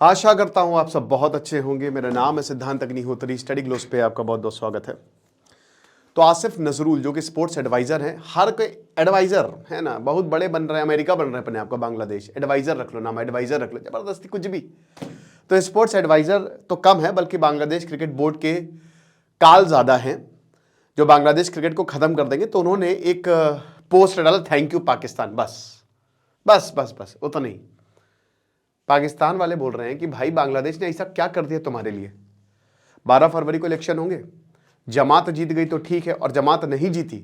आशा करता हूं आप सब बहुत अच्छे होंगे। मेरा नाम है सिद्धांत अग्निहोत्री। स्टडी ग्लोस पे आपका बहुत बहुत स्वागत है। तो आसिफ नजरूल जो कि स्पोर्ट्स एडवाइजर हैं, हर कोई एडवाइजर है ना, बहुत बड़े बन रहे हैं, अमेरिका बन रहे हैं अपने आपका, बांग्लादेश एडवाइजर रख लो, नाम एडवाइजर रख लो, जबरदस्ती कुछ भी। तो स्पोर्ट्स एडवाइजर तो कम है, बल्कि बांग्लादेश क्रिकेट बोर्ड के काल ज्यादा हैं जो बांग्लादेश क्रिकेट को खत्म कर देंगे। तो उन्होंने एक पोस्ट डाला, थैंक यू पाकिस्तान। बस बस बस बस उतना ही। पाकिस्तान वाले बोल रहे हैं कि भाई बांग्लादेश ने ऐसा क्या कर दिया तुम्हारे लिए। 12 फरवरी को इलेक्शन होंगे, जमात जीत गई तो ठीक है, और जमात नहीं जीती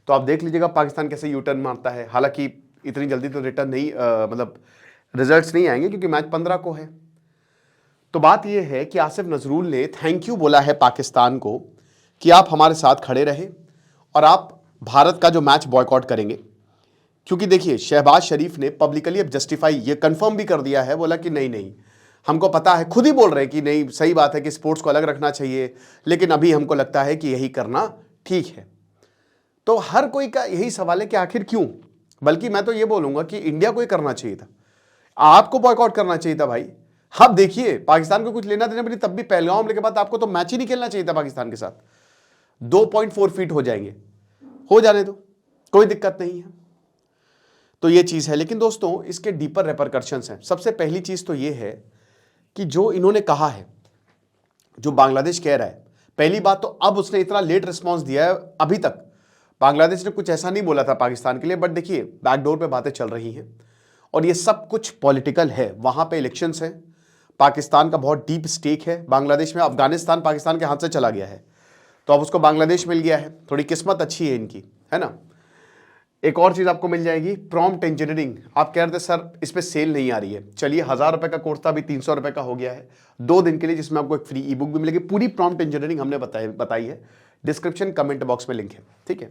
तो आप देख लीजिएगा पाकिस्तान कैसे यू टर्न मारता है। हालांकि इतनी जल्दी तो रिटर्न नहीं मतलब रिजल्ट्स नहीं आएंगे क्योंकि मैच 15 को है। तो बात यह है कि आसिफ नजरूल ने थैंक यू बोला है पाकिस्तान को कि आप हमारे साथ खड़े रहे और आप भारत का जो मैच बॉयकॉट करेंगे। क्योंकि देखिए, शहबाज शरीफ ने पब्लिकली अब जस्टिफाई ये कंफर्म भी कर दिया है, बोला कि नहीं नहीं, हमको पता है, खुद ही बोल रहे हैं कि नहीं, सही बात है कि स्पोर्ट्स को अलग रखना चाहिए, लेकिन अभी हमको लगता है कि यही करना ठीक है। तो हर कोई का यही सवाल है कि आखिर क्यों। बल्कि मैं तो ये बोलूंगा कि इंडिया को ही करना चाहिए था, आपको बॉयकॉट करना चाहिए था भाई। अब देखिए, पाकिस्तान को कुछ लेना देना भी नहीं, तब भी पहलगांव हमले के बाद आपको तो मैच ही नहीं खेलना चाहिए था पाकिस्तान के साथ। 2.4 फीट हो जाएंगे, हो जाने दो, कोई दिक्कत नहीं है। तो ये चीज है। लेकिन दोस्तों, इसके डीपर रेपरकशंस हैं। सबसे पहली चीज तो ये है कि जो इन्होंने कहा है, जो बांग्लादेश कह रहा है, पहली बात तो अब उसने इतना लेट रिस्पांस दिया है। अभी तक बांग्लादेश ने कुछ ऐसा नहीं बोला था पाकिस्तान के लिए, बट देखिए बैकडोर पे बातें चल रही हैं और ये सब कुछ पॉलिटिकल है। वहां पे इलेक्शंस हैं, पाकिस्तान का बहुत डीप स्टेक है बांग्लादेश में। अफगानिस्तान पाकिस्तान के हाथ से चला गया है, तो अब उसको बांग्लादेश मिल गया है। थोड़ी किस्मत अच्छी है इनकी, है ना। एक और चीज आपको मिल जाएगी, प्रॉम्प्ट इंजीनियरिंग। आप कह रहे थे सर इस पे सेल नहीं आ रही है, चलिए 1000 रुपए का कोर्स था, अभी 300 रुपए का हो गया है 2 दिन के लिए, जिसमें आपको एक फ्री ई बुक भी मिलेगी। पूरी प्रॉम्प्ट इंजीनियरिंग हमने बताई है, डिस्क्रिप्शन कमेंट बॉक्स में लिंक है, ठीक है।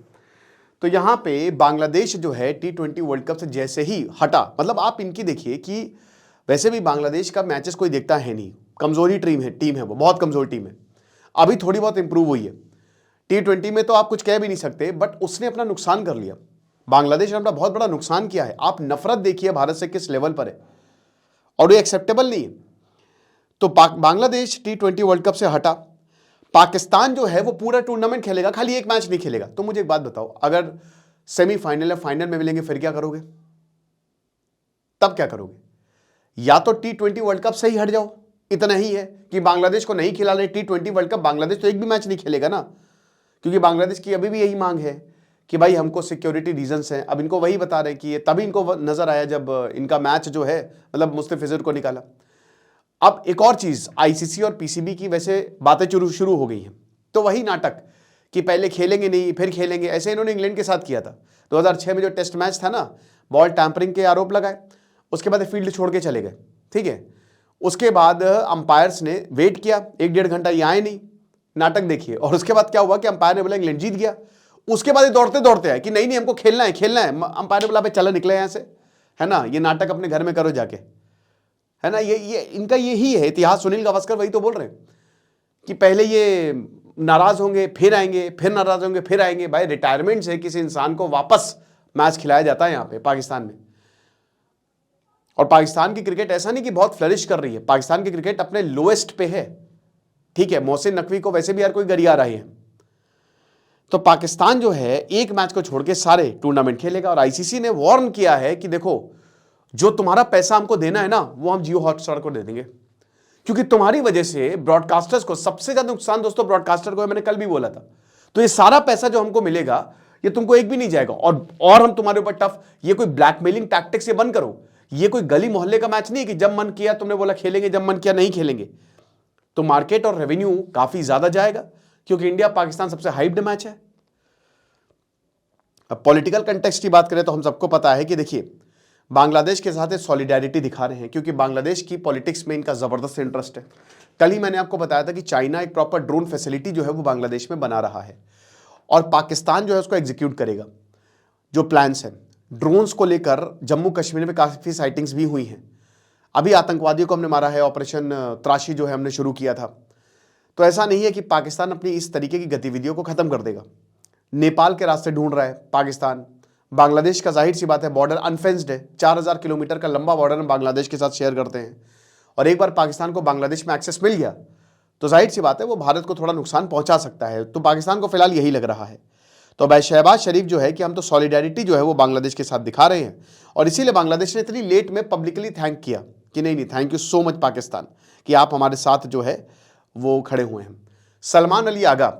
तो यहां पे बांग्लादेश जो है T20 वर्ल्ड कप से जैसे ही हटा, मतलब आप इनकी देखिए कि वैसे भी बांग्लादेश का मैचेस कोई देखता है नहीं, कमजोरी टीम है वो, बहुत कमजोर टीम है। अभी थोड़ी बहुत इंप्रूव हुई है। T20 में तो आप कुछ कह भी नहीं सकते, बट उसने अपना नुकसान कर लिया। बांग्लादेश ने अपना बहुत बड़ा नुकसान किया है। आप नफरत देखिए भारत से किस लेवल पर है, और ये एक्सेप्टेबल नहीं है। तो बांग्लादेश T20 वर्ल्ड कप से हटा। पाकिस्तान जो है वो पूरा टूर्नामेंट खेलेगा, खाली एक मैच नहीं खेलेगा। तो मुझे एक बात बताओ, अगर सेमीफाइनल या फाइनल में मिलेंगे फिर क्या करोगे? तब क्या करोगे? या तो T20 वर्ल्ड कप से ही हट जाओ, इतना ही है कि बांग्लादेश को नहीं खिला रहे T20 वर्ल्ड कप। बांग्लादेश तो एक भी मैच नहीं खेलेगा ना, क्योंकि बांग्लादेश की अभी भी यही मांग है कि भाई हमको सिक्योरिटी रीजंस हैं। अब इनको वही बता रहे हैं कि तभी इनको नजर आया जब इनका मैच जो है, मतलब मुस्तफिजुर को निकाला। अब एक और चीज, आईसीसी और पीसीबी की वैसे बातें शुरू हो गई हैं। तो वही नाटक कि पहले खेलेंगे नहीं फिर खेलेंगे, ऐसे इन्होंने इंग्लैंड के साथ किया था 2006 में, जो टेस्ट मैच था ना, बॉल टैंपरिंग के आरोप लगाए, उसके बाद फील्ड छोड़ के चले गए, ठीक है। उसके बाद अंपायर्स ने वेट किया 1-1.5 घंटा, ये आए नहीं, नाटक देखिए। और उसके बाद क्या हुआ कि अंपायर ने बोला इंग्लैंड जीत गया। उसके बाद दौड़ते दौड़ते आए कि नहीं नहीं हमको खेलना है खेलना है। अंपायर ने बोला चलो निकले यहां से, है ना, ये नाटक अपने घर में करो जाके, है ना। ये इनका यही है इतिहास। सुनील गावस्कर वही तो बोल रहे हैं कि पहले ये नाराज होंगे फिर आएंगे, फिर नाराज होंगे फिर आएंगे। भाई रिटायरमेंट से किसी इंसान को वापस मैच खिलाया जाता है यहां पे पाकिस्तान में। और पाकिस्तान की क्रिकेट ऐसा नहीं कि बहुत फ्लरिश कर रही है, पाकिस्तान की क्रिकेट अपने लोएस्ट पे है, ठीक है। मोहसिन नकवी को वैसे भी यार कोई गरिया रहे हैं। तो पाकिस्तान जो है एक मैच को छोड़ के सारे टूर्नामेंट खेलेगा। और आईसीसी ने वार्न किया है कि देखो, जो तुम्हारा पैसा हमको देना है ना, वो हम जियो हॉटस्टार को दे देंगे, क्योंकि तुम्हारी वजह से ब्रॉडकास्टर्स को सबसे ज्यादा नुकसान दोस्तों ब्रॉडकास्टर को है, मैंने कल भी बोला था। तो ये सारा पैसा जो हमको मिलेगा ये तुमको एक भी नहीं जाएगा, और हम तुम्हारे ऊपर टफ, ये कोई ब्लैकमेलिंग टैक्टिक्स ये बंद करो। ये कोई गली मोहल्ले का मैच नहीं है कि जब मन किया तुमने बोला खेलेंगे, जब मन किया नहीं खेलेंगे। तो मार्केट और रेवेन्यू काफी ज्यादा जाएगा, क्योंकि इंडिया पाकिस्तान सबसे हाइप्ड मैच है। अब पॉलिटिकल कंटेक्स्ट की बात करें तो हम सबको पता है कि देखिए, बांग्लादेश के साथ सॉलिडारिटी दिखा रहे हैं, क्योंकि बांग्लादेश की पॉलिटिक्स में इनका जबरदस्त इंटरेस्ट है। कल ही मैंने आपको बताया था कि चाइना एक प्रॉपर ड्रोन फैसिलिटी जो है वो बांग्लादेश में बना रहा है, और पाकिस्तान जो है उसको एग्जीक्यूट करेगा। जो प्लान्स हैं ड्रोन्स को लेकर, जम्मू कश्मीर में काफी साइटिंग्स भी हुई हैं। अभी आतंकवादियों को हमने मारा है, ऑपरेशन त्राशी जो है हमने शुरू किया था। तो ऐसा नहीं है कि पाकिस्तान अपनी इस तरीके की गतिविधियों को खत्म कर देगा। नेपाल के रास्ते ढूंढ रहा है पाकिस्तान। बांग्लादेश का जाहिर सी बात है बॉर्डर अनफेंस्ड है, 4000 किलोमीटर का लंबा बॉर्डर हम बांग्लादेश के साथ शेयर करते हैं, और एक बार पाकिस्तान को बांग्लादेश में एक्सेस मिल गया तो जाहिर सी बात है वो भारत को थोड़ा नुकसान पहुंचा सकता है। तो पाकिस्तान को फिलहाल यही लग रहा है। तो भाई शहबाज शरीफ जो है कि हम तो सॉलिडेरिटी जो है वो बांग्लादेश के साथ दिखा रहे हैं, और इसीलिए बांग्लादेश ने इतनी लेट में पब्लिकली थैंक किया कि नहीं thank you so much Pakistan कि आप हमारे साथ जो है वो खड़े हुए हैं। सलमान अली आगा,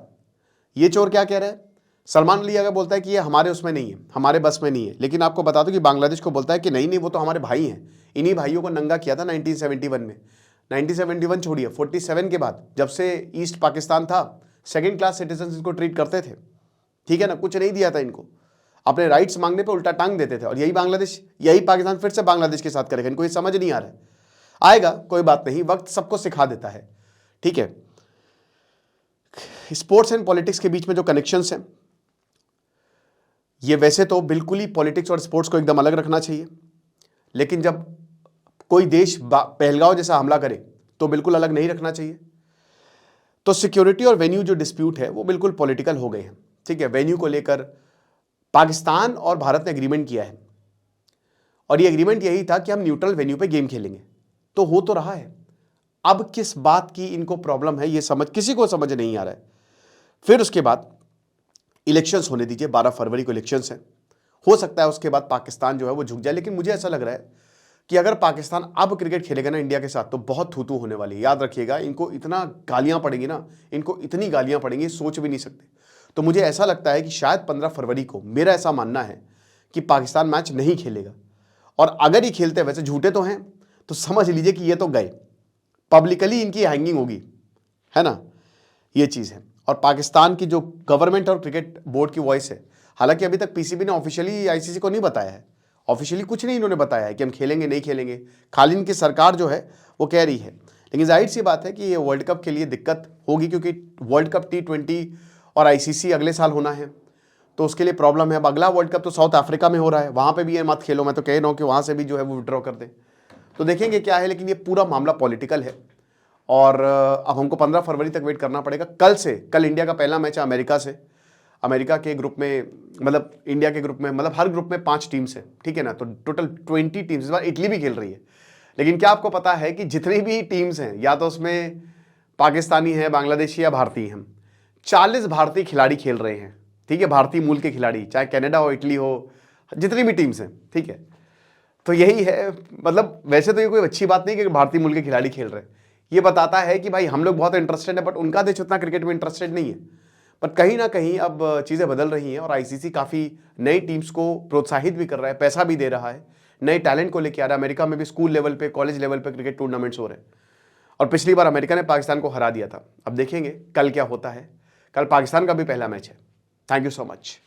ये चोर क्या कह रहा है? सलमान अली आगा बोलता है कि ये हमारे उसमें नहीं है, हमारे बस में नहीं है, लेकिन आपको बता दो कि बांग्लादेश को बोलता है कि नहीं वो तो हमारे भाई हैं, इन्हीं भाइयों को नंगा किया था 1971 में। 1971 छोड़िए, 47 के बाद जब से ईस्ट पाकिस्तान था, सेकेंड क्लास सिटीजन इनको ट्रीट करते थे, ठीक है ना, कुछ नहीं दिया था इनको, अपने राइट्स मांगने पे उल्टा टांग देते थे। और यही बांग्लादेश, यही पाकिस्तान फिर से बांग्लादेश के साथ करेगा, इनको ये समझ नहीं आ रहा है। आएगा, कोई बात नहीं, वक्त सबको सिखा देता है, ठीक है। स्पोर्ट्स एंड पॉलिटिक्स के बीच में जो कनेक्शंस हैं, ये वैसे तो बिल्कुल ही पॉलिटिक्स और स्पोर्ट्स को एकदम अलग रखना चाहिए, लेकिन जब कोई देश पहलगांव जैसा हमला करे तो बिल्कुल अलग नहीं रखना चाहिए। तो सिक्योरिटी और वेन्यू जो डिस्प्यूट है वो बिल्कुल पॉलिटिकल हो गए हैं, ठीक है। वेन्यू को लेकर पाकिस्तान और भारत ने एग्रीमेंट किया है, और ये एग्रीमेंट यही था कि हम न्यूट्रल वेन्यू पे गेम खेलेंगे, तो हो तो रहा है। अब किस बात की इनको प्रॉब्लम है ये किसी को समझ नहीं आ रहा है। फिर उसके बाद इलेक्शंस होने दीजिए, 12 फरवरी को इलेक्शंस हैं, हो सकता है उसके बाद पाकिस्तान जो है वो झुक जाए। लेकिन मुझे ऐसा लग रहा है कि अगर पाकिस्तान अब क्रिकेट खेलेगा ना इंडिया के साथ तो बहुत थू-थू होने वाली है। याद रखिएगा, इनको इतना गालियां पड़ेंगी ना, इनको इतनी गालियां पड़ेंगी सोच भी नहीं सकते। तो मुझे ऐसा लगता है कि शायद 15 फरवरी को, मेरा ऐसा मानना है कि पाकिस्तान मैच नहीं खेलेगा, और अगर ये खेलते, वैसे झूठे तो हैं, तो समझ लीजिए कि ये तो गए, पब्लिकली इनकी हैंगिंग होगी, है ना, ये चीज़ है। और पाकिस्तान की जो गवर्नमेंट और क्रिकेट बोर्ड की वॉइस है, हालांकि अभी तक पीसीबी ने ऑफिशियली आईसीसी को नहीं बताया है, ऑफिशियली कुछ नहीं इन्होंने बताया है कि हम खेलेंगे नहीं खेलेंगे, खाली इनकी सरकार जो है वो कह रही है। लेकिन जाहिर सी बात है कि ये वर्ल्ड कप के लिए दिक्कत होगी, क्योंकि वर्ल्ड कप T20 और आईसीसी अगले साल होना है, तो उसके लिए प्रॉब्लम है। अब अगला वर्ल्ड कप तो साउथ अफ्रीका में हो रहा है, वहाँ पर भी ये मत खेलो, मैं तो कह रहा हूँ कि वहाँ से भी जो है वो विड्रॉ कर दें, तो देखेंगे क्या है। लेकिन ये पूरा मामला पॉलिटिकल है, और अब हमको 15 फरवरी तक वेट करना पड़ेगा। कल इंडिया का पहला मैच है अमेरिका से। अमेरिका के ग्रुप में, मतलब इंडिया के ग्रुप में, मतलब हर ग्रुप में 5 टीम्स हैं, ठीक है ना, तो टोटल 20 टीम्स। इस बार इटली भी खेल रही है। लेकिन क्या आपको पता है कि जितनी भी टीम्स हैं, या तो उसमें पाकिस्तानी है, बांग्लादेशी या भारतीय हैं, 40 भारतीय खिलाड़ी खेल रहे हैं, ठीक है, भारतीय मूल के खिलाड़ी, चाहे कनाडा हो, इटली हो, जितनी भी टीम्स हैं, ठीक है। तो यही है, मतलब वैसे तो ये कोई अच्छी बात नहीं कि भारतीय मूल के खिलाड़ी खेल रहे हैं, ये बताता है कि भाई हम लोग बहुत इंटरेस्टेड है, बट उनका देश उतना क्रिकेट में इंटरेस्टेड नहीं है। पर कहीं ना कहीं अब चीज़ें बदल रही हैं, और आईसीसी काफ़ी नई टीम्स को प्रोत्साहित भी कर रहा है, पैसा भी दे रहा है, नए टैलेंट को लेकर आ रहा है। अमेरिका में भी स्कूल लेवल पे, कॉलेज लेवल पे क्रिकेट टूर्नामेंट्स हो रहे हैं, और पिछली बार अमेरिका ने पाकिस्तान को हरा दिया था। अब देखेंगे कल क्या होता है। कल पाकिस्तान का भी पहला मैच है। Thank you so much.